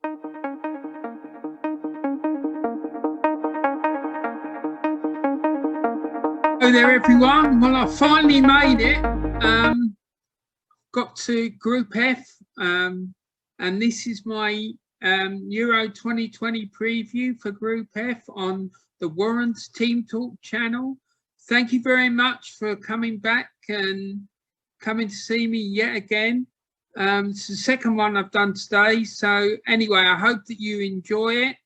Hello there, everyone. Well, I finally made it. Got to Group F, and this is my Euro 2020 preview for Group F on the Warren's Team Talk channel. Thank you very much for coming back and coming to see me yet again. It's the second one I've done today. So anyway, I hope that you enjoy it,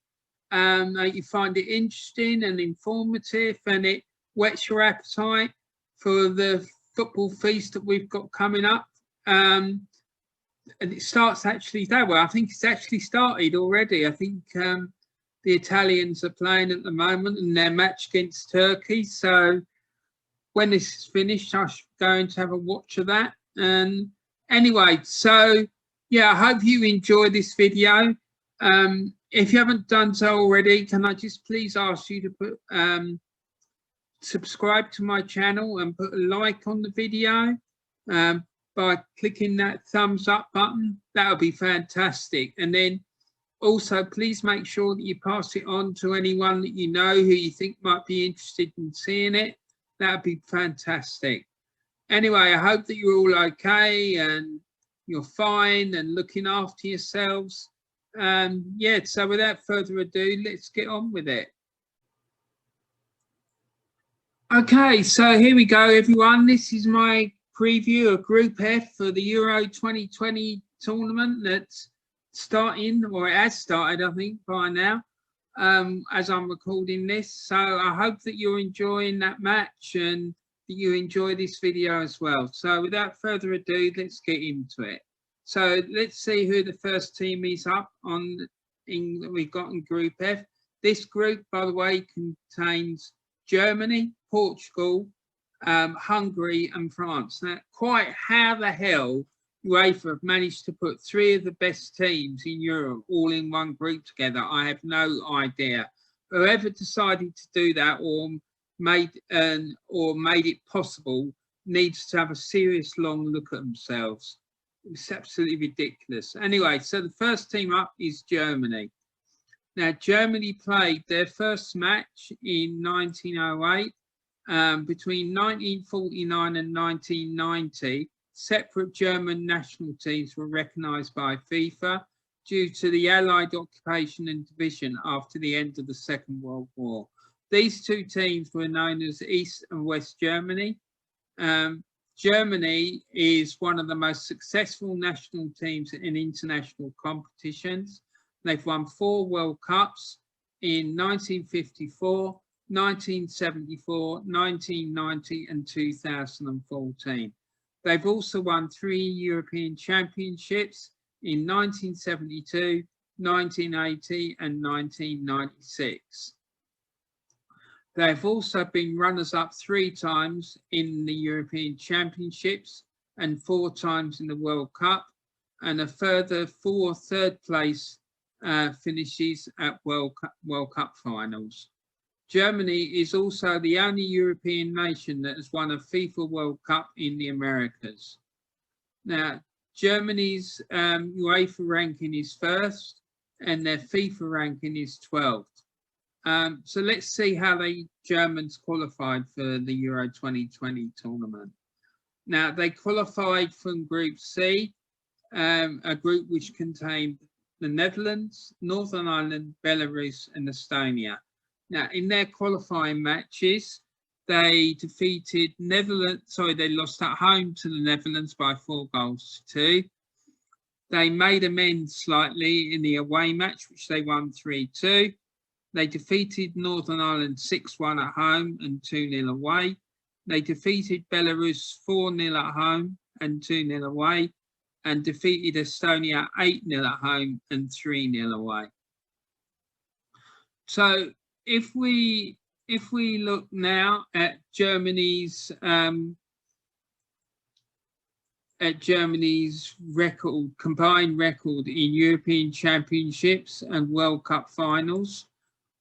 that you find it interesting and informative, and it whets your appetite for the football feast that we've got coming up. And it starts actually that way. I think it's actually started already. I think the Italians are playing at the moment in their match against Turkey. So when this is finished, I'm going to have a watch of that. And anyway, so yeah, I hope you enjoy this video. If you haven't done so already, can I just please ask you to put subscribe to my channel and put a like on the video by clicking that thumbs up button. That would be fantastic. And then also please make sure that you pass it on to anyone that you know who you think might be interested in seeing it. That would be fantastic. Anyway, I hope that you're all okay and you're fine and looking after yourselves. Yeah, so without further ado, let's get on with it. Okay, so here we go, everyone. This is my preview of Group F for the Euro 2020 tournament that's starting, or it has started, I think, by now, as I'm recording this. So I hope that you're enjoying that match and that you enjoy this video as well. So without further ado, let's get into it. So let's see who the first team is up on that we've got in Group F. This group, by the way, contains Germany, Portugal, Hungary and France. Now, quite how the hell UEFA have managed to put three of the best teams in Europe all in one group together, I have no idea. Whoever decided to do that or made it possible needs to have a serious long look at themselves. It's absolutely ridiculous. Anyway, so the first team up is Germany. Now, Germany played their first match in 1908. Between 1949 and 1990, separate German national teams were recognised by FIFA due to the Allied occupation and division after the end of the Second World War. These two teams were known as East and West Germany. Germany is one of the most successful national teams in international competitions. They've won 4 World Cups in 1954, 1974, 1990 and 2014. They've also won 3 European Championships in 1972, 1980 and 1996. They've also been runners-up 3 times in the European Championships and 4 times in the World Cup, and a further 4 third-place finishes at World Cup finals. Germany is also the only European nation that has won a FIFA World Cup in the Americas. Now, Germany's UEFA ranking is 1st and their FIFA ranking is 12th. So let's see how the Germans qualified for the Euro 2020 tournament. Now, they qualified from Group C, a group which contained the Netherlands, Northern Ireland, Belarus and Estonia. Now, in their qualifying matches, they defeated they lost at home to the Netherlands by 4-2. They made amends slightly in the away match, which they won 3-2. They defeated Northern Ireland 6-1 at home and 2-0 away. They defeated Belarus 4-0 at home and 2-0 away, and defeated Estonia 8-0 at home and 3-0 away. So if we look now at Germany's combined record in European Championships and World Cup finals,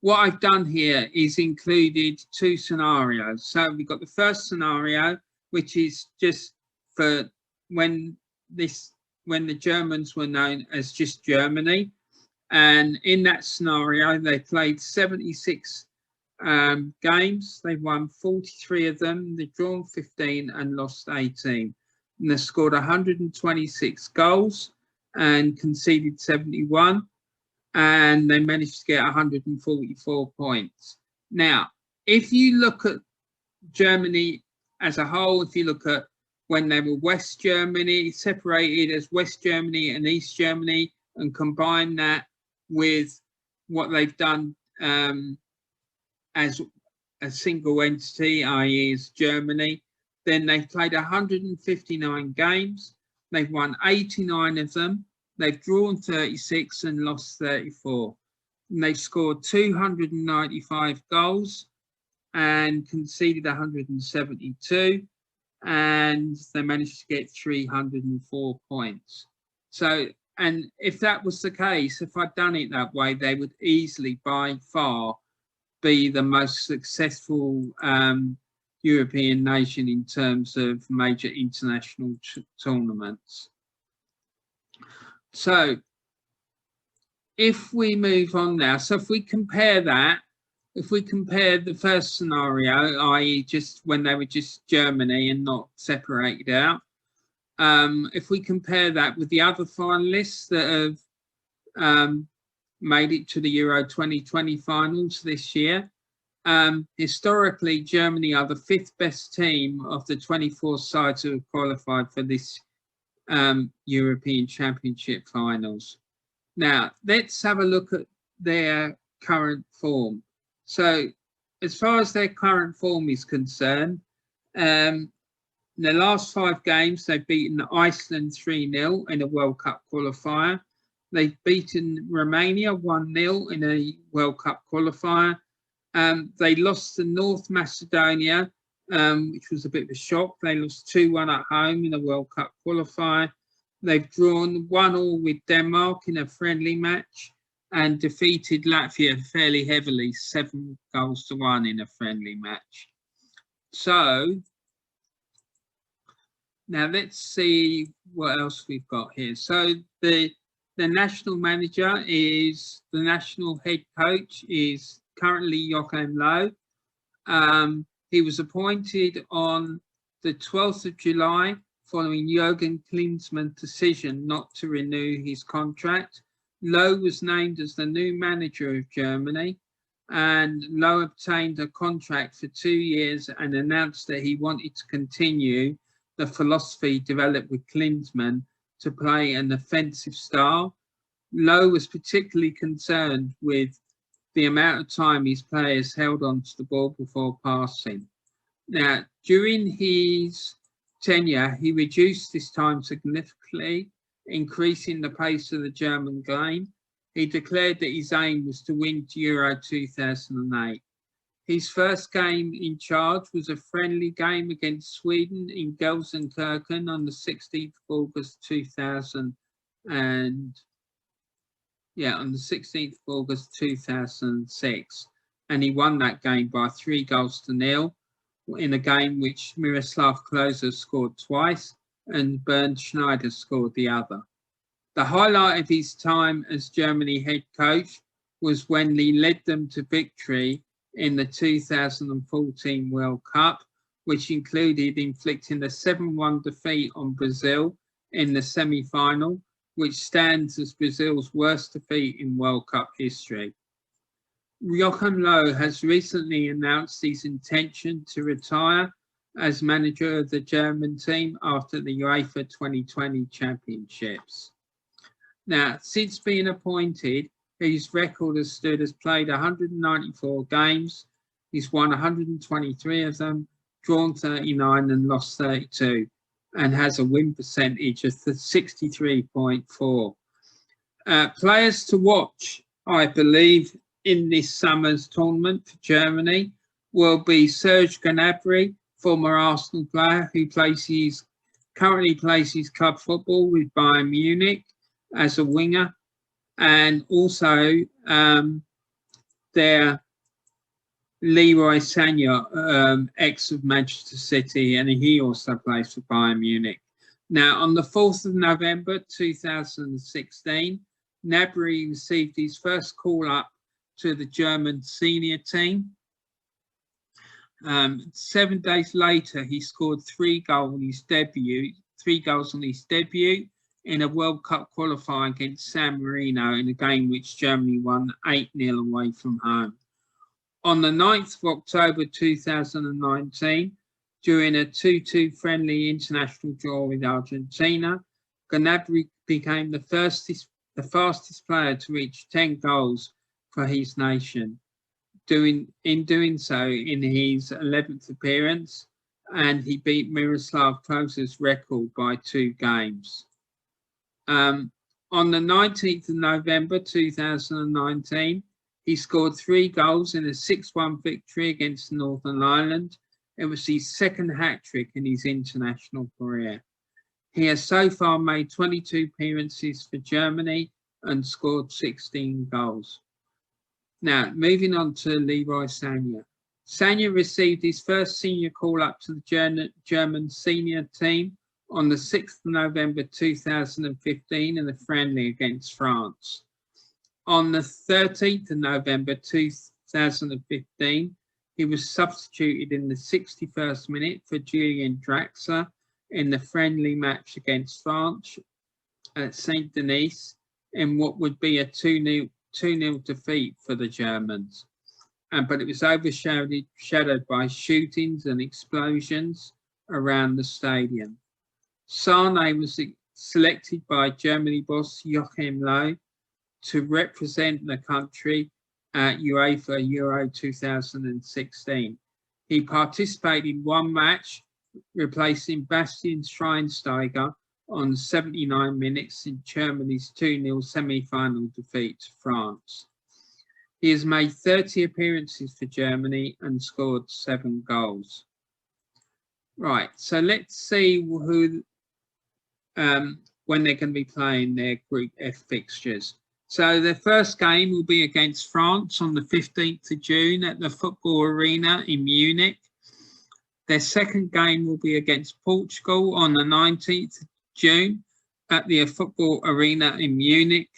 what I've done here is included 2 scenarios. So we've got the first scenario, which is just for when the Germans were known as just Germany, And in that scenario, they played 76 games. They won 43 of them. They've drawn 15 and lost 18. And they scored 126 goals and conceded 71. And they managed to get 144 points. Now, if you look at Germany as a whole, if you look at when they were West Germany, separated as West Germany and East Germany, and combine that with what they've done as a single entity, i.e. as Germany, then they've played 159 games. They've won 89 of them. They've drawn 36 and lost 34. And they've scored 295 goals and conceded 172. And they managed to get 304 points. So, and if that was the case, if I'd done it that way, they would easily, by far, be the most successful European nation in terms of major international tournaments. So if we move on now, so if we compare that, if we compare the first scenario, i.e. just when they were just Germany and not separated out, if we compare that with the other finalists that have made it to the Euro 2020 finals this year, historically, Germany are the 5th best team of the 24 sides who have qualified for this European Championship finals. Now, let's have a look at their current form. So, as far as their current form is concerned, in the last 5 games, they've beaten Iceland 3-0 in a World Cup qualifier. They've beaten Romania 1-0 in a World Cup qualifier. They lost to North Macedonia, which was a bit of a shock. They lost 2-1 at home in a World Cup qualifier. They've drawn 1-1 with Denmark in a friendly match and defeated Latvia fairly heavily, 7-1 in a friendly match. So now let's see what else we've got here. So the national manager is, the national head coach is currently Joachim Löw. He was appointed on the 12th of July following Jürgen Klinsmann's decision not to renew his contract. Löw was named as the new manager of Germany, and Löw obtained a contract for 2 years and announced that he wanted to continue the philosophy developed with Klinsmann to play an offensive style. Löw was particularly concerned with the amount of time his players held onto the ball before passing. Now, during his tenure, he reduced this time significantly, increasing the pace of the German game. He declared that his aim was to win Euro 2008. His first game in charge was a friendly game against Sweden in Gelsenkirchen on the 16th of August 2006, and he won that game by 3-0 in a game which Miroslav Klose scored twice and Bernd Schneider scored the other. The highlight of his time as Germany head coach was when he led them to victory in the 2014 World Cup, which included inflicting a 7-1 defeat on Brazil in the semi-final, which stands as Brazil's worst defeat in World Cup history. Joachim Löw has recently announced his intention to retire as manager of the German team after the UEFA 2020 Championships. Now, since being appointed, his record has stood as played 194 games. He's won 123 of them, drawn 39 and lost 32, and has a win percentage of 63.4. Players to watch, I believe, in this summer's tournament for Germany will be Serge Gravery, former Arsenal player who currently plays his club football with Bayern Munich as a winger, and also their Leroy Sanya, ex of Manchester City, and he also plays for Bayern Munich. Now, on the 4th of November 2016, Gnabry received his first call-up to the German senior team. 7 days later, he scored 3 goals on his debut in a World Cup qualifying against San Marino in a game which Germany won 8-0 away from home. On the 9th of October 2019, during a 2-2 friendly international draw with Argentina, Gnabry became the fastest player to reach 10 goals for his nation, in doing so in his 11th appearance, and he beat Miroslav Klose's record by 2 games. On the 19th of November 2019, he scored 3 goals in a 6-1 victory against Northern Ireland. It was his second hat-trick in his international career. He has so far made 22 appearances for Germany and scored 16 goals. Now, moving on to Leroy Sanya. Sanya received his first senior call-up to the German senior team on the 6th of November 2015 in a friendly against France. On the 13th of November 2015, he was substituted in the 61st minute for Julian Draxler in the friendly match against France at Saint Denis in what would be a 2-0 defeat for the Germans. But it was overshadowed by shootings and explosions around the stadium. Sane was selected by Germany boss Joachim Löw to represent the country at UEFA Euro 2016. He participated in 1 match, replacing Bastian Schweinsteiger on 79 minutes in Germany's 2-0 semi-final defeat to France. He has made 30 appearances for Germany and scored 7 goals. Right, so let's see who, when they're going to be playing their Group F fixtures. So their first game will be against France on the 15th of June at the Football Arena in Munich. Their second game will be against Portugal on the 19th of June at the Football Arena in Munich.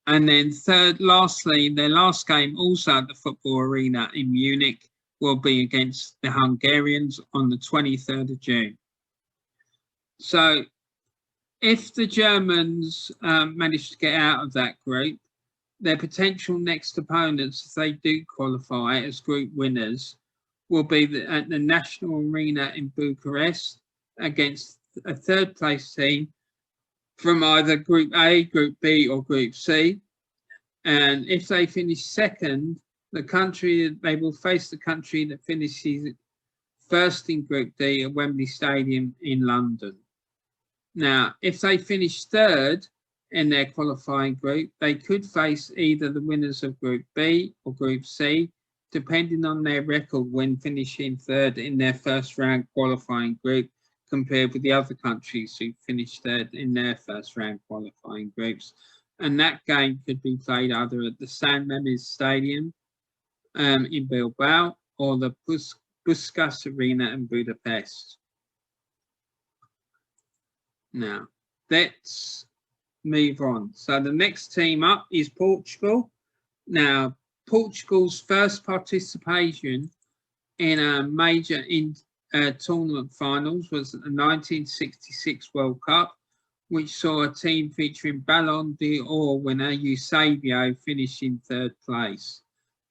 And then lastly, their last game also at the Football Arena in Munich will be against the Hungarians on the 23rd of June. So if the Germans manage to get out of that group, their potential next opponents, if they do qualify as group winners, will be at the National Arena in Bucharest against a 3rd place team from either Group A, Group B or Group C. And if they finish 2nd, they will face the country that finishes 1st in Group D at Wembley Stadium in London. Now, if they finish 3rd in their qualifying group, they could face either the winners of Group B or Group C, depending on their record when finishing 3rd in their first round qualifying group, compared with the other countries who finished 3rd in their first round qualifying groups. And that game could be played either at the San Mamés Stadium in Bilbao or the Puskás Arena in Budapest. Now, let's move on. So the next team up is Portugal. Now, Portugal's first participation in a major tournament finals was at the 1966 World Cup, which saw a team featuring Ballon d'Or winner Eusebio finish in 3rd place.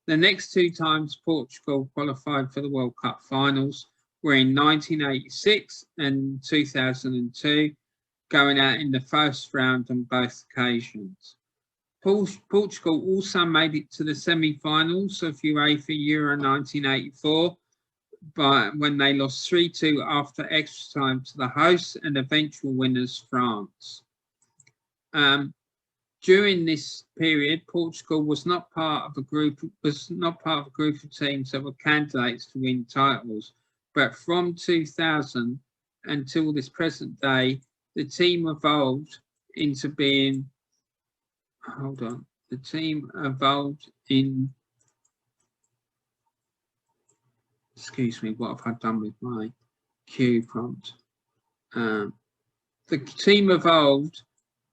The next 2 times Portugal qualified for the World Cup finals were in 1986 and 2002, going out in the first round on both occasions. Portugal also made it to the semi-finals of UEFA Euro 1984, when they lost 3-2 after extra time to the hosts and eventual winners France. During this period, Portugal was not part of a group of teams that were candidates to win titles, but from 2000 until this present day, the team evolved into being, excuse me, what have I done with my cue prompt? The team evolved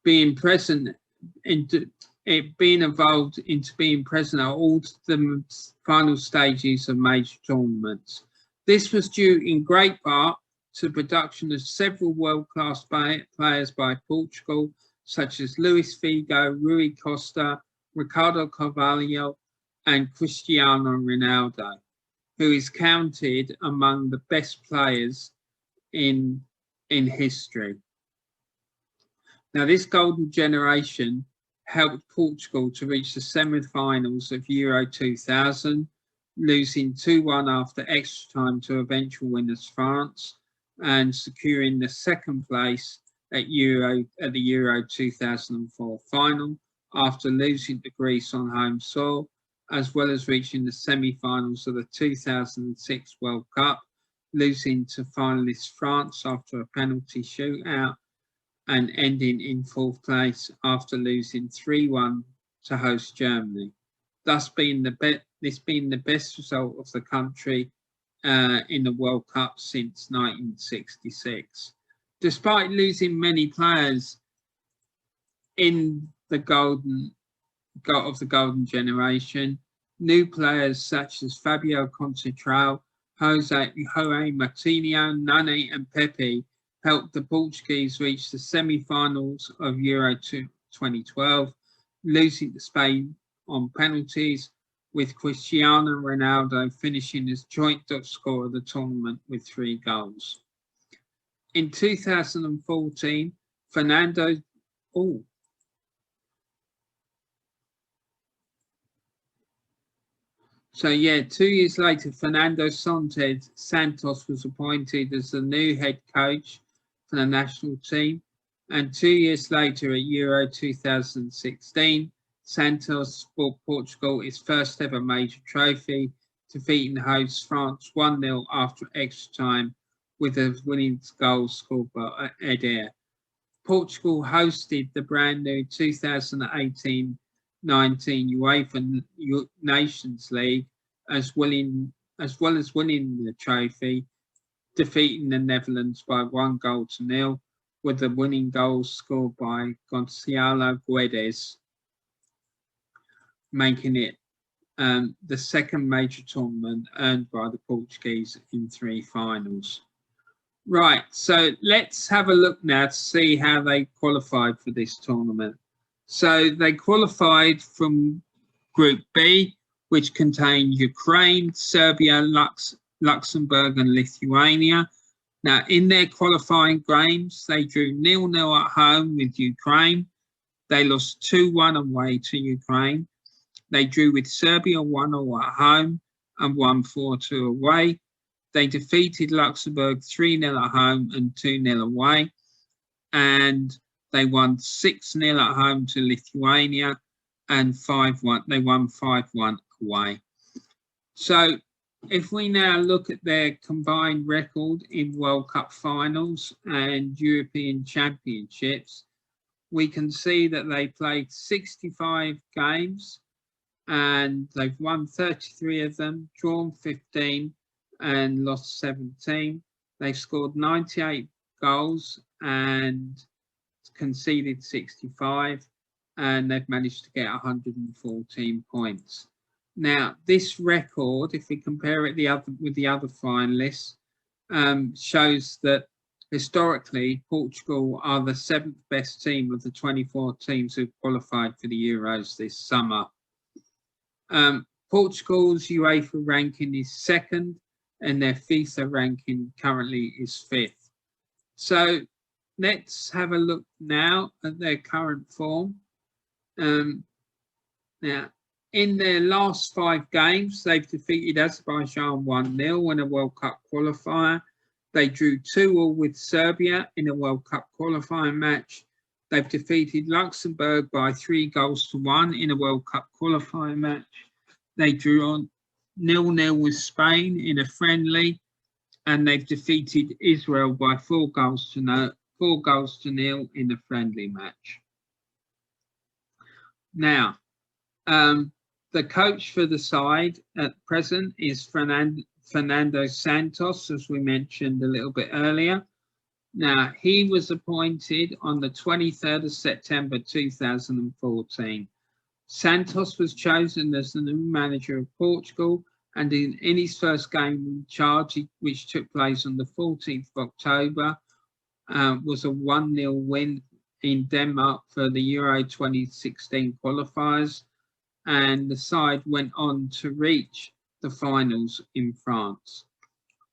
being present into it being evolved into being present at all the final stages of major tournaments. This was due in great part to the production of several world-class players by Portugal, such as Luis Figo, Rui Costa, Ricardo Carvalho, and Cristiano Ronaldo, who is counted among the best players in history. Now, this golden generation helped Portugal to reach the semi-finals of Euro 2000, losing 2-1 after extra time to eventual winners France, and securing the second place at the Euro 2004 final after losing to Greece on home soil, as well as reaching the semi-finals of the 2006 World Cup, losing to finalist France after a penalty shootout, and ending in fourth place after losing 3-1 to host Germany. Thus being this being the best result of the country in the World Cup since 1966. Despite losing many players in the golden generation, new players such as Fabio Conceição, Jose Moutinho, Nani and Pepe helped the Portuguese reach the semi-finals of Euro 2012, losing to Spain on penalties, with Cristiano Ronaldo finishing as joint top scorer of the tournament with 3 goals. In 2014, So 2 years later, Fernando Santos was appointed as the new head coach for the national team. And 2 years later at Euro 2016, Santos brought Portugal its first ever major trophy, defeating hosts France 1-0 after extra time with a winning goal scored by Eder. Portugal hosted the brand new 2018-19 UEFA Nations League, as well as winning the trophy, defeating the Netherlands by 1-0, with the winning goal scored by Gonçalo Guedes, making it the second major tournament earned by the Portuguese in 3 finals. Right, so let's have a look now to see how they qualified for this tournament. So they qualified from Group B, which contained Ukraine, Serbia, Luxembourg and Lithuania. Now, in their qualifying games, they drew 0-0 at home with Ukraine. They lost 2-1 away to Ukraine. They drew with Serbia 1-0 at home and won 4-2 away. They defeated Luxembourg 3-0 at home and 2-0 away. And they won 6-0 at home to Lithuania and 5-1. They won 5-1 away. So if we now look at their combined record in World Cup finals and European Championships, we can see that they played 65 games and they've won 33 of them, drawn 15 and lost 17. They've scored 98 goals and conceded 65, and they've managed to get 114 points. Now, this record, if we compare it with the other finalists, shows that historically Portugal are the 7th best team of the 24 teams who've qualified for the Euros this summer. Portugal's UEFA ranking is 2nd, and their FIFA ranking currently is 5th. So let's have a look now at their current form. Now, in their last 5 games, they've defeated Azerbaijan 1-0 in a World Cup qualifier. They drew 2-2 with Serbia in a World Cup qualifying match. They've defeated Luxembourg by 3-1 in a World Cup qualifying match. They drew on 0-0 with Spain in a friendly, and they've defeated Israel by 4-0 in a friendly match. Now, the coach for the side at present is Fernando Santos, as we mentioned a little bit earlier. Now, he was appointed on the 23rd of September 2014. Santos was chosen as the new manager of Portugal, and in his first game in charge, which took place on the 14th of October, was a 1-0 win in Denmark for the Euro 2016 qualifiers, and the side went on to reach the finals in France.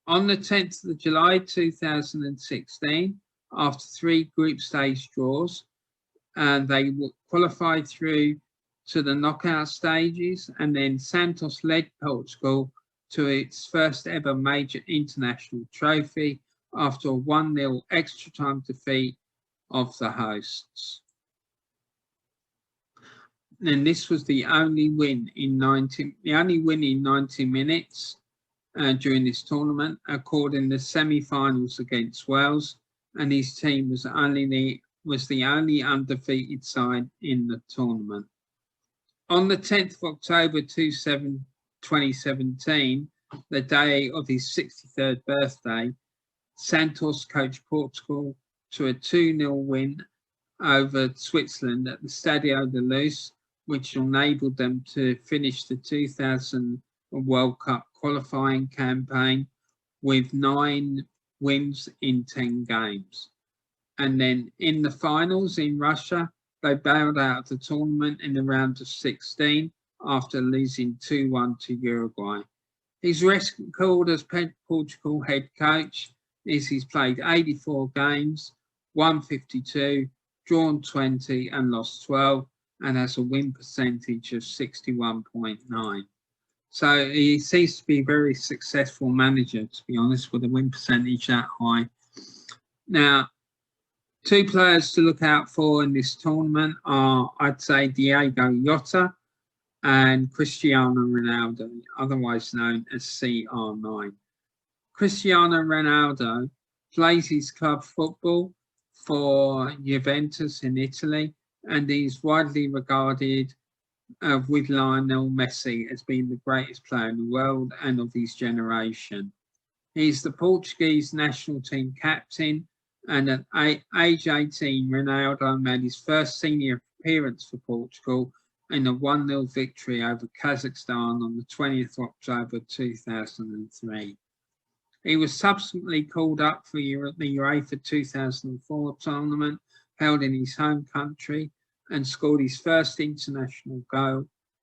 On the 10th of July 2016, after 3 group stage draws, they qualified through to the knockout stages, and then Santos led Portugal to its first ever major international trophy after a 1-0 extra time defeat of the hosts. And this was the only win in 90 minutes during this tournament, according to the semi-finals against Wales, and his team was the only undefeated side in the tournament. On the 10th of October 2017, the day of his 63rd birthday, Santos coached Portugal to a 2-0 win over Switzerland at the Stadio de Luz, which enabled them to finish the 2000 World Cup qualifying campaign with 9 wins in 10 games. And then in the finals in Russia, they bailed out of the tournament in the round of 16 after losing 2-1 to Uruguay. His record as Portugal head coach is he's played 84 games, won 52, drawn 20 and lost 12, and has a win percentage of 61.9. So he seems to be a very successful manager, to be honest, with a win percentage that high. Now, 2 players to look out for in this tournament are, I'd say, Diego Jotter and Cristiano Ronaldo, otherwise known as CR9. Cristiano Ronaldo plays his club football for Juventus in Italy, and he's widely regarded with Lionel Messi as being the greatest player in the world and of his generation. He's the Portuguese national team captain, and at age 18, Ronaldo made his first senior appearance for Portugal in a 1-0 victory over Kazakhstan on the 20th of October 2003. He was subsequently called up for the UEFA 2004 tournament held in his home country and scored his first international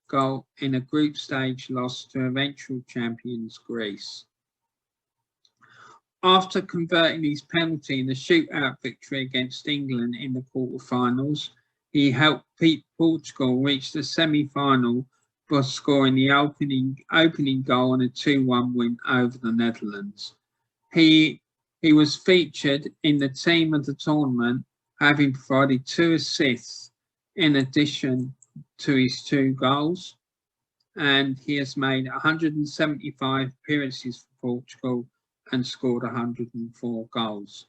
goal in a group stage loss to eventual champions Greece. After converting his penalty in the shootout victory against England in the quarterfinals, he helped Portugal reach the semi-final by scoring the opening goal in a 2-1 win over the Netherlands. He was featured in the team of the tournament, having provided 2 assists in addition to his 2 goals, and he has made 175 appearances for Portugal and scored 104 goals.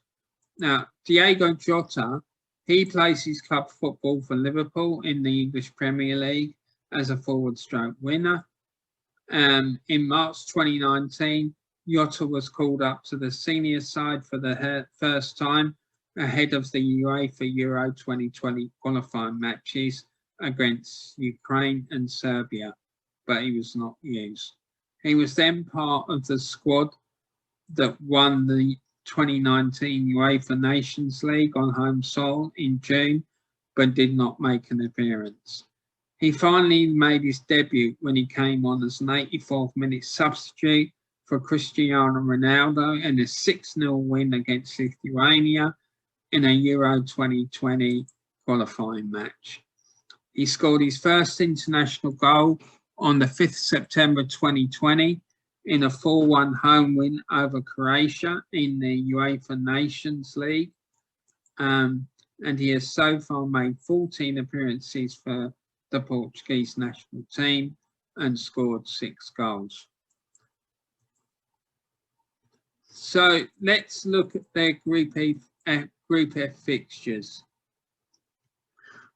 Now, Diego Jotter, he plays his club football for Liverpool in the English Premier League as a forward stroke winner. In March 2019, Jotter was called up to the senior side for the first time ahead of the UEFA Euro 2020 qualifying matches against Ukraine and Serbia, but he was not used. He was then part of the squad that won the 2019 UEFA Nations League on home soil in June, but did not make an appearance. He finally made his debut when he came on as an 84th minute substitute for Cristiano Ronaldo in a 6-0 win against Lithuania in a Euro 2020 qualifying match. He scored his first international goal on the 5th September 2020 in a 4-1 home win over Croatia in the UEFA Nations League. And he has so far made 14 appearances for the Portuguese national team and scored 6 goals. So let's look at their Group F fixtures.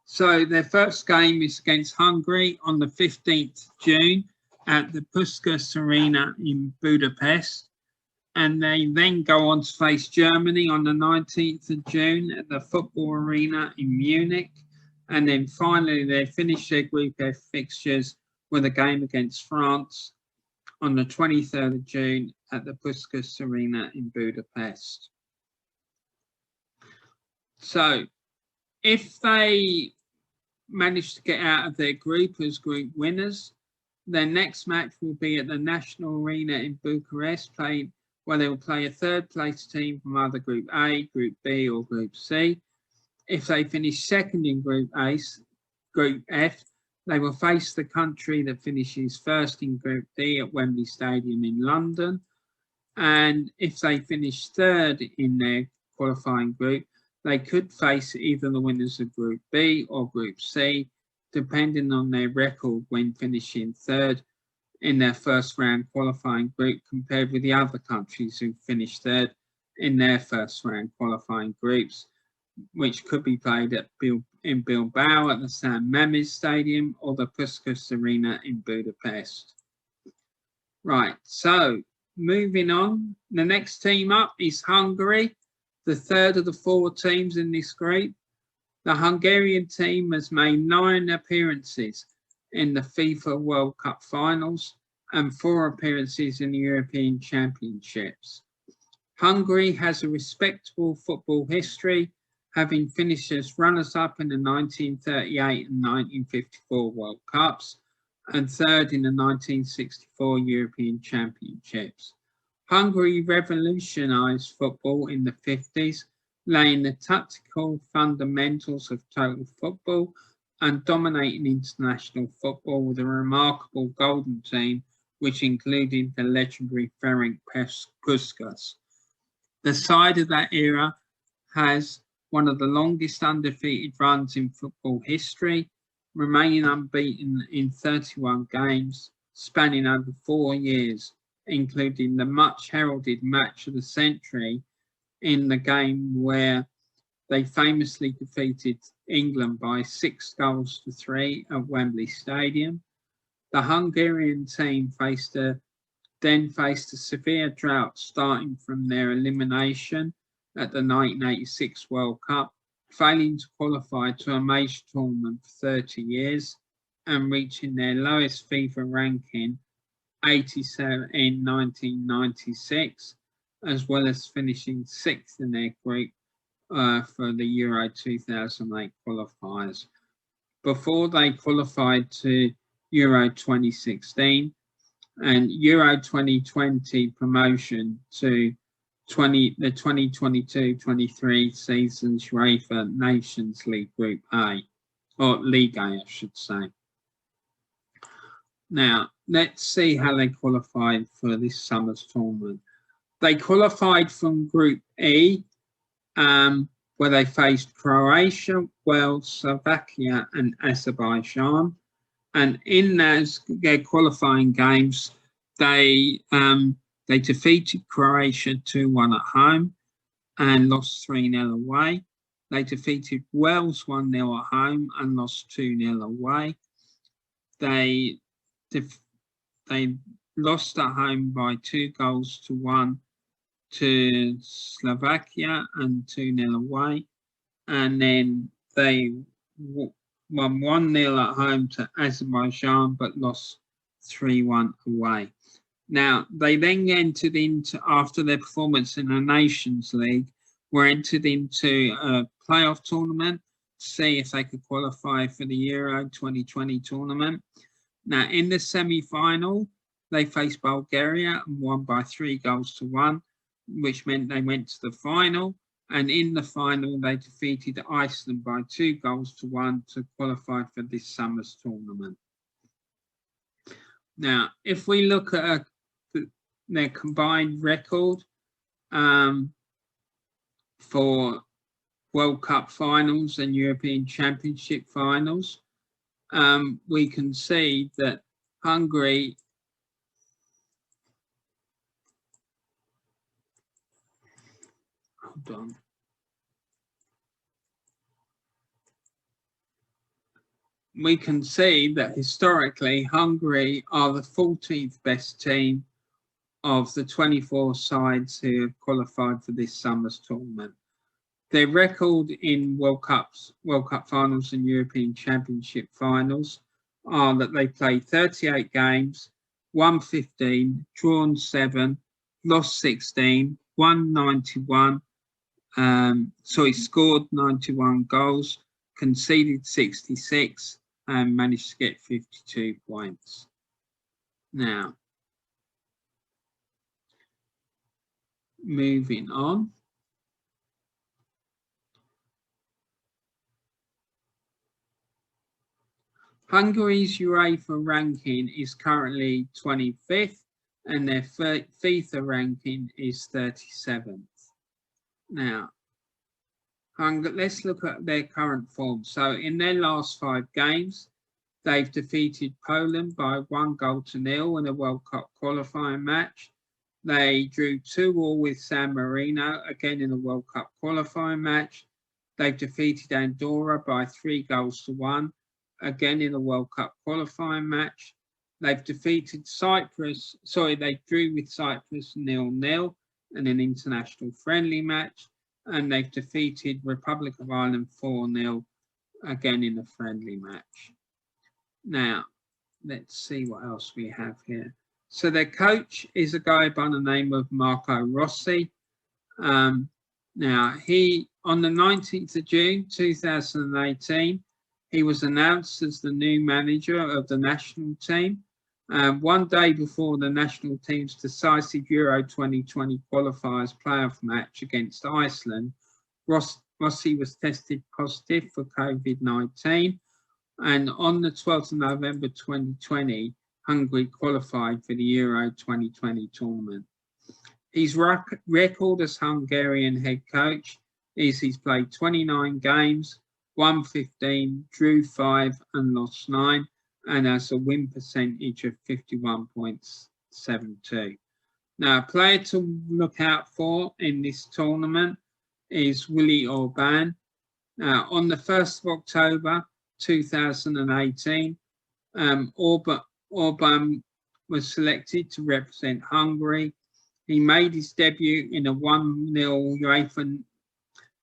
So their first game is against Hungary on the 15th of June at the Puskás Arena in Budapest. and they then go on to face Germany on the 19th of June at the football arena in Munich. And then finally, they finish their Group F fixtures with a game against France on the 23rd of June at the Puskas Arena in Budapest. So if they manage to get out of their group as group winners, their next match will be at the National Arena in Bucharest, where they will play a third place team from either Group A, Group B or Group C. If they finish second in Group F, they will face the country that finishes first in Group D at Wembley Stadium in London. And if they finish third in their qualifying group, they could face either the winners of Group B or Group C, depending on their record when finishing third in their first round qualifying group compared with the other countries who finished third in their first round qualifying groups, which could be played in Bilbao at the San Mamés Stadium or the Puskas Arena in Budapest. Right, so moving on, the next team up is Hungary, the third of the four teams in this group. The Hungarian team has made 9 appearances in the FIFA World Cup finals and 4 appearances in the European Championships. Hungary has a respectable football history, having finished as runners-up in the 1938 and 1954 World Cups and third in the 1964 European Championships. Hungary revolutionised football in the 50s, laying the tactical fundamentals of total football and dominating international football with a remarkable golden team, which included the legendary Ferenc Puskás. The side of that era has one of the longest undefeated runs in football history, remaining unbeaten in 31 games, spanning over 4 years, including the much heralded match of the century in the game where they famously defeated England by 6-3 at Wembley Stadium. The Hungarian team then faced a severe drought starting from their elimination at the 1986 World Cup, failing to qualify to a major tournament for 30 years and reaching their lowest FIFA ranking, 87 in 1996, as well as finishing 6th in their group for the Euro 2008 qualifiers. Before they qualified to Euro 2016 and Euro 2020 promotion to the 2022-23 season's UEFA Nations League Group A, or League A, I should say. Now, let's see how they qualified for this summer's tournament. They qualified from Group E, where they faced Croatia, Wales, Slovakia, and Azerbaijan. And in their qualifying games, they defeated Croatia 2-1 at home and lost 3-0 away. They defeated Wales 1-0 at home and lost 2-0 away. They lost at home by 2-1 to Slovakia and 2-0 away. And then they won 1-0 at home to Azerbaijan but lost 3-1 away. Now, they then entered into, after their performance in the Nations League, were entered into a playoff tournament to see if they could qualify for the Euro 2020 tournament. Now, in the semi-final, they faced Bulgaria and won by 3-1, which meant they went to the final. And in the final, they defeated Iceland by 2-1 to qualify for this summer's tournament. Now, if we look at their combined record for World Cup finals and European Championship finals, we can see that Hungary we can see that historically Hungary are the 14th best team of the 24 sides who have qualified for this summer's tournament. Their record in World Cup finals and European Championship finals are that they played 38 games, won 15, drawn 7, lost 16, won 91, scored 91 goals, conceded 66, and managed to get 52 points. Now, moving on. Hungary's UEFA ranking is currently 25th and their FIFA ranking is 37th. Now, let's look at their current form. So in their last 5 games, they've defeated Poland by 1-0 in a World Cup qualifying match. They drew 2-2 with San Marino, again in a World Cup qualifying match. They've defeated Andorra by 3-1, again in a World Cup qualifying match. They've defeated Cyprus, they drew with Cyprus 0-0 in an international friendly match. And they've defeated Republic of Ireland 4-0, again in a friendly match. Now, let's see what else we have here. So their coach is a guy by the name of Marco Rossi. Now, he, on the 19th of June 2018, he was announced as the new manager of the national team. One day before the national team's decisive Euro 2020 qualifiers playoff match against Iceland, Rossi was tested positive for COVID-19. And on the 12th of November 2020, Hungary qualified for the Euro 2020 tournament. His record as Hungarian head coach is he's played 29 games, won 15, drew 5 and lost 9, and has a win percentage of 51.72. Now, a player to look out for in this tournament is Willie Orban. On the 1st of October 2018, Orban was selected to represent Hungary. He made his debut in a 1-0 UEFA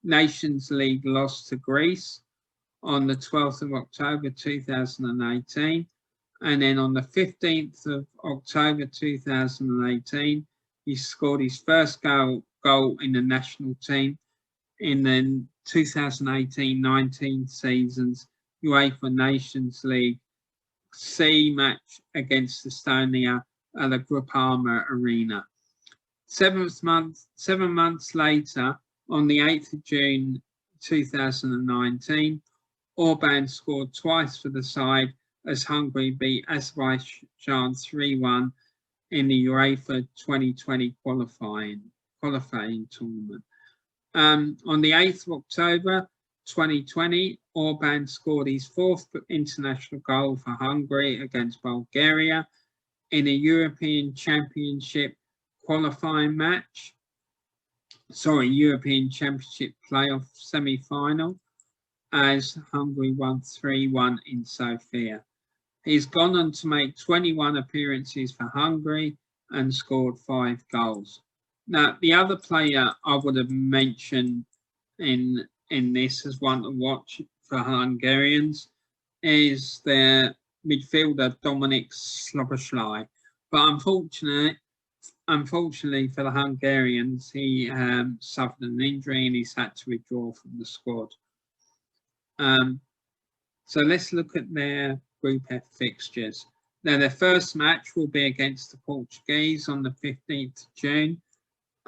Nations League loss to Greece on the 12th of October 2018. And then on the 15th of October 2018, he scored his first goal in the national team in the 2018-19 season's UEFA Nations League C match against Estonia at the Groupama Arena. 7 months later, on the 8th of June 2019, Orban scored twice for the side as Hungary beat Azerbaijan 3-1 in the UEFA 2020 qualifying tournament. On the 8th of October 2020, Orban scored his 4th international goal for Hungary against Bulgaria in a European Championship qualifying match. European Championship playoff semi-final, as Hungary won 3-1 in Sofia. He's gone on to make 21 appearances for Hungary and scored 5 goals. Now, the other player I would have mentioned in this as one to watch for Hungarians is their midfielder Dominik Szoboszlai. But unfortunately for the Hungarians, he suffered an injury and he's had to withdraw from the squad. So let's look at their Group F fixtures. Now, their first match will be against the Portuguese on the 15th of June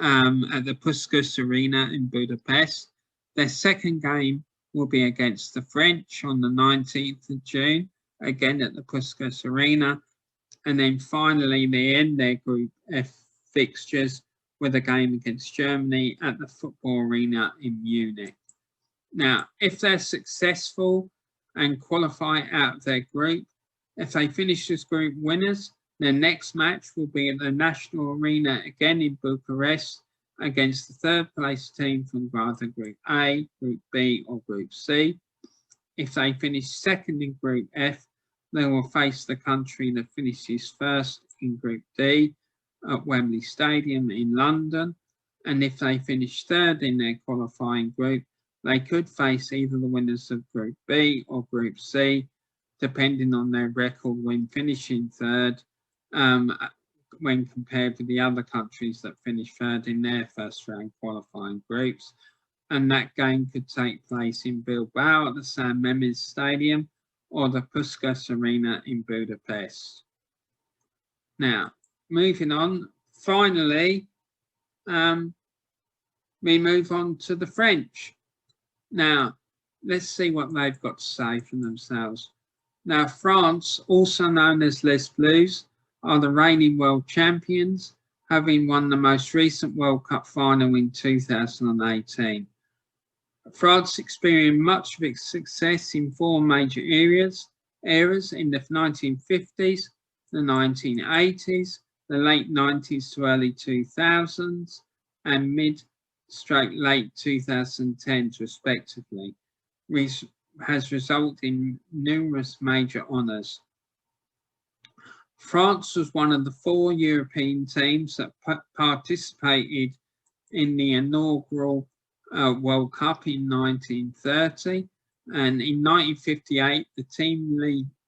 at the Puskás Arena in Budapest. Their second game will be against the French on the 19th of June, again at the Puskás Arena. And then finally, they end their Group F fixtures with a game against Germany at the Football Arena in Munich. Now, if they're successful and qualify out of their group, if they finish as group winners, their next match will be at the National Arena again in Bucharest against the third place team from either Group A, Group B or Group C. If they finish second in Group F, they will face the country that finishes first in Group D. at Wembley Stadium in London. And if they finish third in their qualifying group, they could face either the winners of Group B or Group C, depending on their record when finishing third, when compared with the other countries that finished third in their first round qualifying groups. And that game could take place in Bilbao at the San Mamés Stadium or the Puskás Arena in Budapest. Now, moving on, finally, we move on to the French. Now, let's see what they've got to say for themselves. Now, France, also known as Les Bleus, are the reigning world champions, having won the most recent World Cup final in 2018. France experienced much of its success in four major eras in the 1950s, the 1980s, the late 90s to early 2000s, and mid-late 2010s respectively, which has resulted in numerous major honours. France was one of the four European teams that participated in the inaugural World Cup in 1930, and in 1958 the team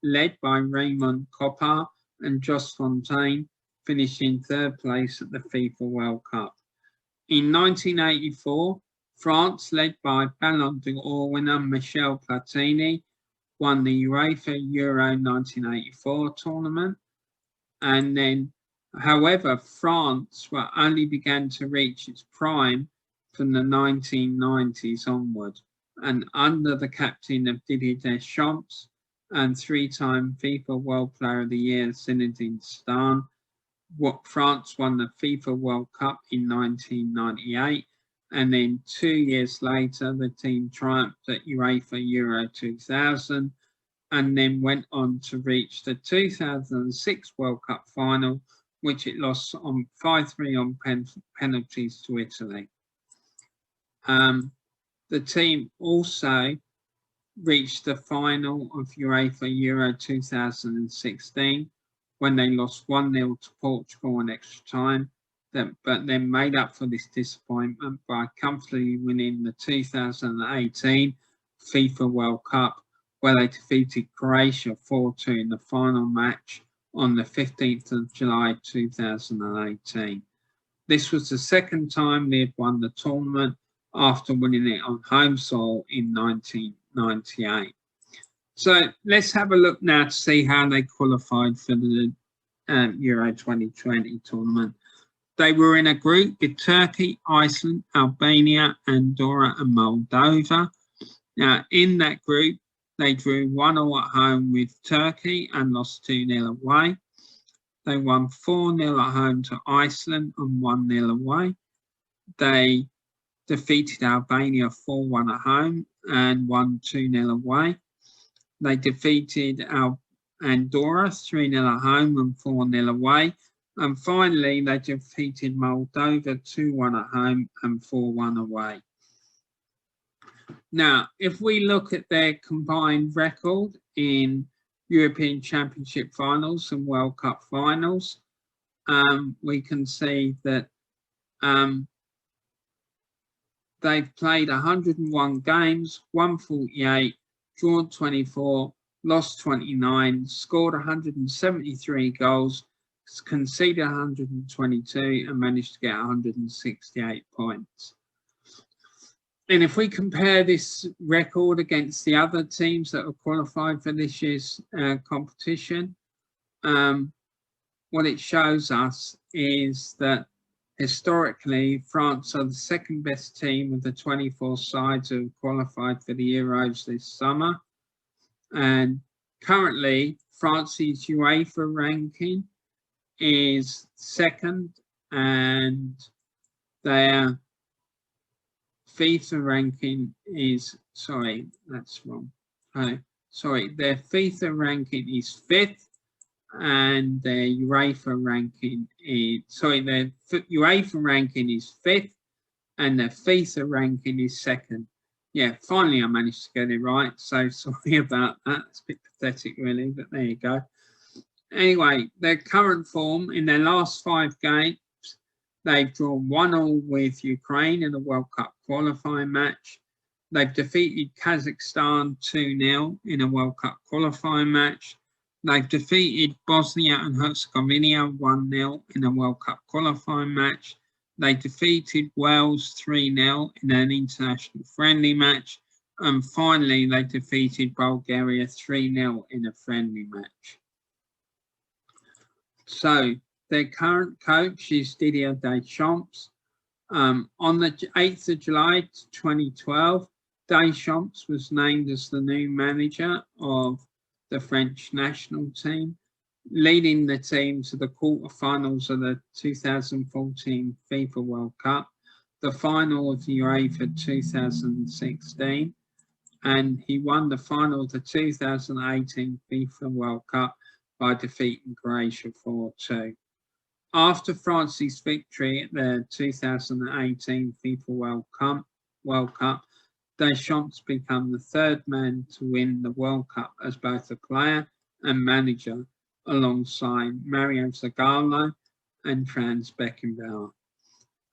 led by Raymond Koppar and Jos Fontaine finished in third place at the FIFA World Cup. In 1984, France, led by Ballon d'Or winner Michel Platini, won the UEFA Euro 1984 tournament. And then, however, France only began to reach its prime from the 1990s onward. And under the captain of Didier Deschamps and three-time FIFA World Player of the Year Zinedine Zidane, France won the FIFA World Cup in 1998, and then 2 years later the team triumphed at UEFA Euro 2000 and then went on to reach the 2006 World Cup final, which it lost on 5-3 on penalties to Italy. The team also reached the final of UEFA Euro 2016 when they lost 1-0 to Portugal in extra time, but then made up for this disappointment by comfortably winning the 2018 FIFA World Cup, where they defeated Croatia 4-2 in the final match on the 15th of July 2018. This was the second time they had won the tournament after winning it on home soil in 1998. So let's have a look now to see how they qualified for the Euro 2020 tournament. They were in a group with Turkey, Iceland, Albania, Andorra and Moldova. Now in that group, they drew 1-1 at home with Turkey and lost 2-0 away. They won 4-0 at home to Iceland and 1-0 away. They defeated Albania 4-1 at home and won 2-0 away. They defeated Andorra 3-0 at home and 4-0 away. And finally, they defeated Moldova 2-1 at home and 4-1 away. Now, if we look at their combined record in European Championship finals and World Cup finals, we can see that they've played 101 games, won 48, drawn 24, lost 29, scored 173 goals, conceded 122 and managed to get 168 points. And if we compare this record against the other teams that have qualified for this year's competition, what it shows us is that historically, France are the second best team of the 24 sides who have qualified for the Euros this summer. And currently, France's UEFA ranking is second, and their FIFA ranking is, sorry, that's wrong. Their FIFA ranking is fifth, and their UEFA ranking is, their UEFA ranking is fifth, and their FIFA ranking is second. Yeah, finally I managed to get it right, so sorry about that. It's a bit pathetic really, but there you go. Anyway, their current form in their last 5 games, they've drawn 1-1 with Ukraine in a World Cup qualifying match. They've defeated Kazakhstan 2-0 in a World Cup qualifying match. They've defeated Bosnia and Herzegovina 1-0 in a World Cup qualifying match. They defeated Wales 3-0 in an international friendly match. And finally, they defeated Bulgaria 3-0 in a friendly match. So their current coach is Didier Deschamps. On the 8th of July 2012, Deschamps was named as the new manager of the French national team, leading the team to the quarterfinals of the 2014 FIFA World Cup, the final of the UEFA 2016, and he won the final of the 2018 FIFA World Cup by defeating Croatia 4-2. After France's victory at the 2018 FIFA World Cup, Deschamps became the 3rd man to win the World Cup as both a player and manager, alongside Mario Zagallo and Franz Beckenbauer.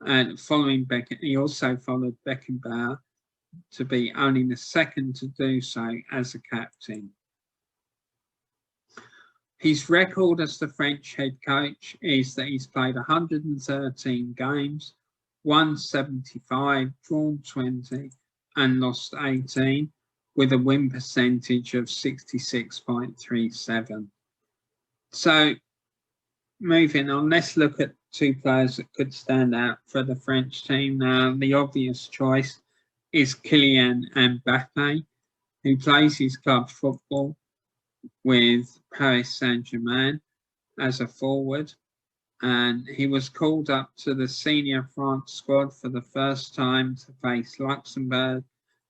And following he also followed Beckenbauer to be only the 2nd to do so as a captain. His record as the French head coach is that he's played 113 games, won 75, drawn 20, and lost 18, with a win percentage of 66.37. So, moving on, let's look at 2 players that could stand out for the French team. Now, the obvious choice is Kylian Mbappe, who plays his club football with Paris Saint-Germain as a forward, and he was called up to the senior France squad for the first time to face Luxembourg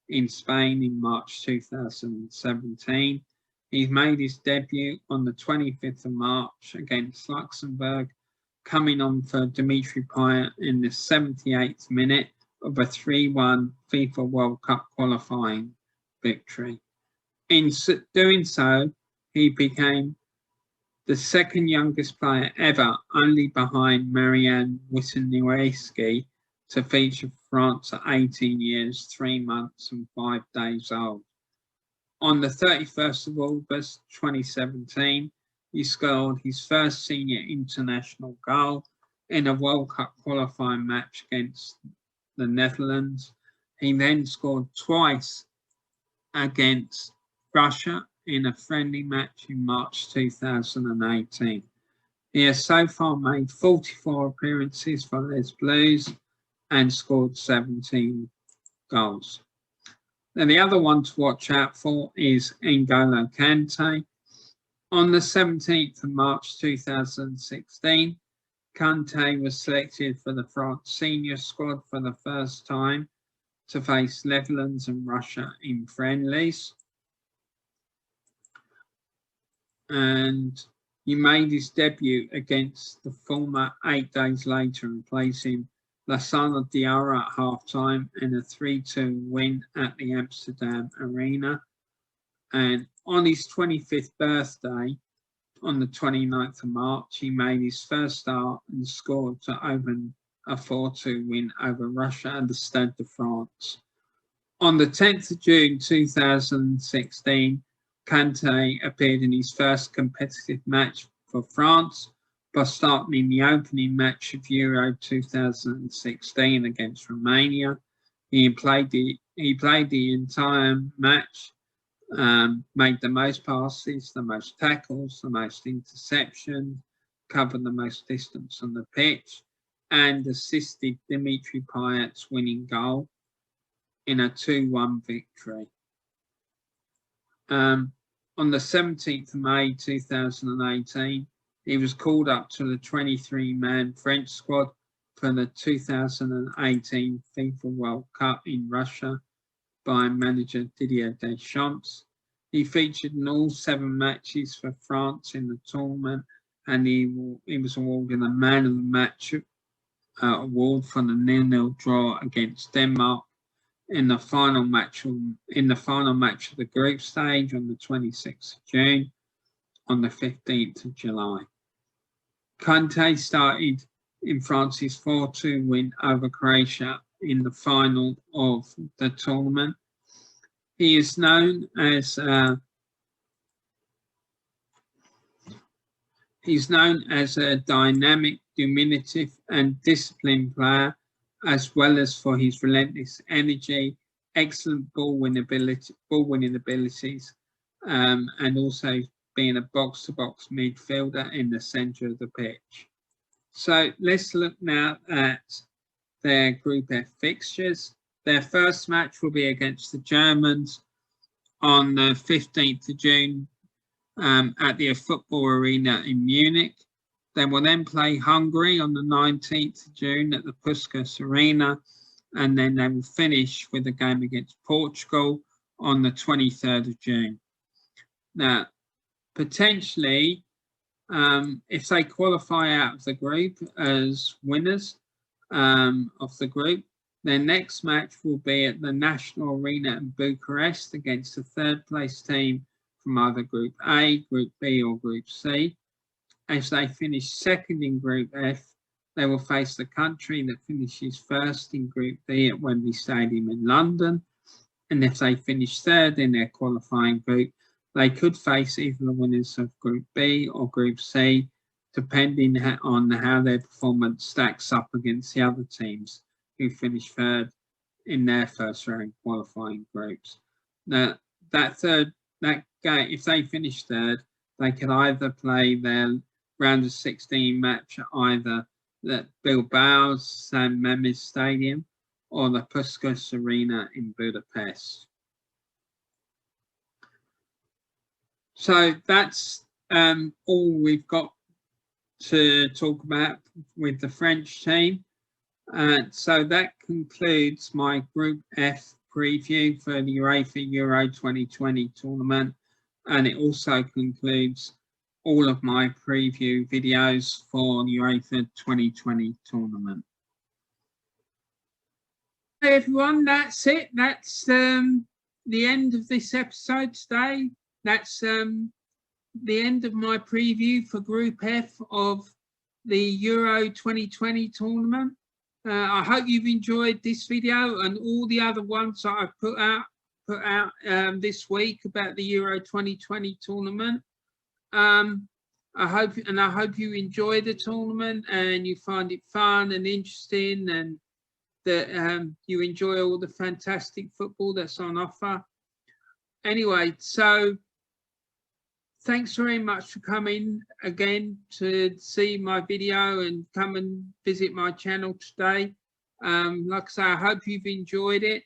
in Spain in March 2017. He made his debut on the 25th of March against Luxembourg, coming on for Dimitri Payet in the 78th minute of a 3-1 FIFA World Cup qualifying victory. In doing so, he became the 2nd youngest player ever, only behind Marianne Wisniewski, to feature France at 18 years, 3 months and 5 days old. On the 31st of August 2017, he scored his first senior international goal in a World Cup qualifying match against the Netherlands. He then scored twice against Russia in a friendly match in March 2018. He has so far made 44 appearances for Les Blues and scored 17 goals. Now, the other one to watch out for is N'Golo Kante. On the 17th of March 2016, Kante was selected for the France senior squad for the first time to face Netherlands and Russia in friendlies. And he made his debut against the former 8 days later, replacing Lassana Diarra at half-time in a 3-2 win at the Amsterdam Arena. And on his 25th birthday, on the 29th of March, he made his first start and scored to open a 4-2 win over Russia at the Stade de France. On the 10th of June 2016, Kante appeared in his first competitive match for France by starting in the opening match of Euro 2016 against Romania. He played the entire match, made the most passes, the most tackles, the most interceptions, covered the most distance on the pitch, and assisted Dimitri Payet's winning goal in a 2-1 victory. On the 17th of May 2018, he was called up to the 23-man French squad for the 2018 FIFA World Cup in Russia by manager Didier Deschamps. He featured in all 7 matches for France in the tournament, and he was awarded a Man of the Match award for the 0-0 draw against Denmark in the final match of the group stage on the 26th of June. on the 15th of July. Conte started in France's 4-2 win over Croatia in the final of the tournament. He is known as a dynamic, diminutive and disciplined player, as well as for his relentless energy, excellent ball winning abilities, and also being a box-to-box midfielder in the centre of the pitch. So let's look now at their Group F fixtures. Their first match will be against the Germans on the 15th of June at the Football Arena in Munich. They will then play Hungary on the 19th of June at the Puskas Arena, and then they will finish with a game against Portugal on the 23rd of June. Now, potentially, if they qualify out of the group as winners of the group, their next match will be at the National Arena in Bucharest against the third place team from either Group A, Group B or Group C. If they finish second in Group F, they will face the country that finishes first in Group B at Wembley Stadium in London. And if they finish third in their qualifying group, they could face either the winners of Group B or Group C, depending on how their performance stacks up against the other teams who finish third in their first round qualifying groups. Now, if they finish third, they can either play their round of 16 match at either the Bilbao's San Mamés Stadium or the Puskas Arena in Budapest. So that's all we've got to talk about with the French team. So that concludes my Group F preview for the UEFA Euro 2020 tournament, and it also concludes all of my preview videos for the UEFA 2020 tournament. Hey everyone, that's it. That's the end of this episode today. That's the end of my preview for Group F of the Euro 2020 tournament. I hope you've enjoyed this video and all the other ones that I've put out this week about the Euro 2020 tournament. I hope you enjoy the tournament and you find it fun and interesting, and that you enjoy all the fantastic football that's on offer. Anyway, so thanks very much for coming again to see my video and come and visit my channel today. Like I say, I hope you've enjoyed it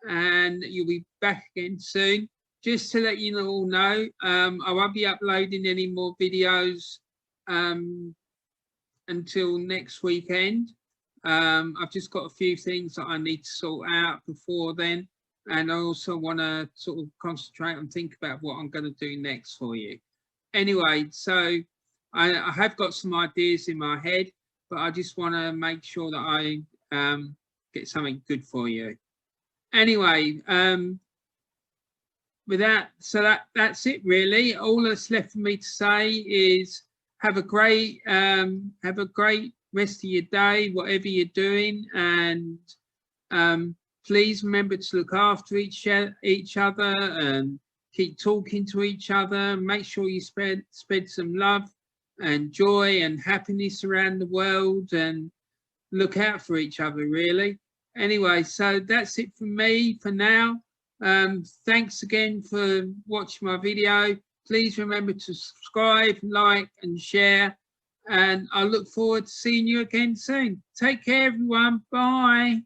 and you'll be back again soon. Just to let you all know, I won't be uploading any more videos until next weekend. I've just got a few things that I need to sort out before then. And I also want to sort of concentrate and think about what I'm going to do next for you. Anyway, so I have got some ideas in my head, but I just want to make sure that I get something good for you. Anyway, with that, so that's it really. All that's left for me to say is have a great rest of your day, whatever you're doing, and please remember to look after each other and keep talking to each other. Make sure you spread some love and joy and happiness around the world, and look out for each other really. Anyway, so that's it from me for now. Thanks again for watching my video. Please remember to subscribe, like and share, and I look forward to seeing you again soon. Take care everyone. Bye.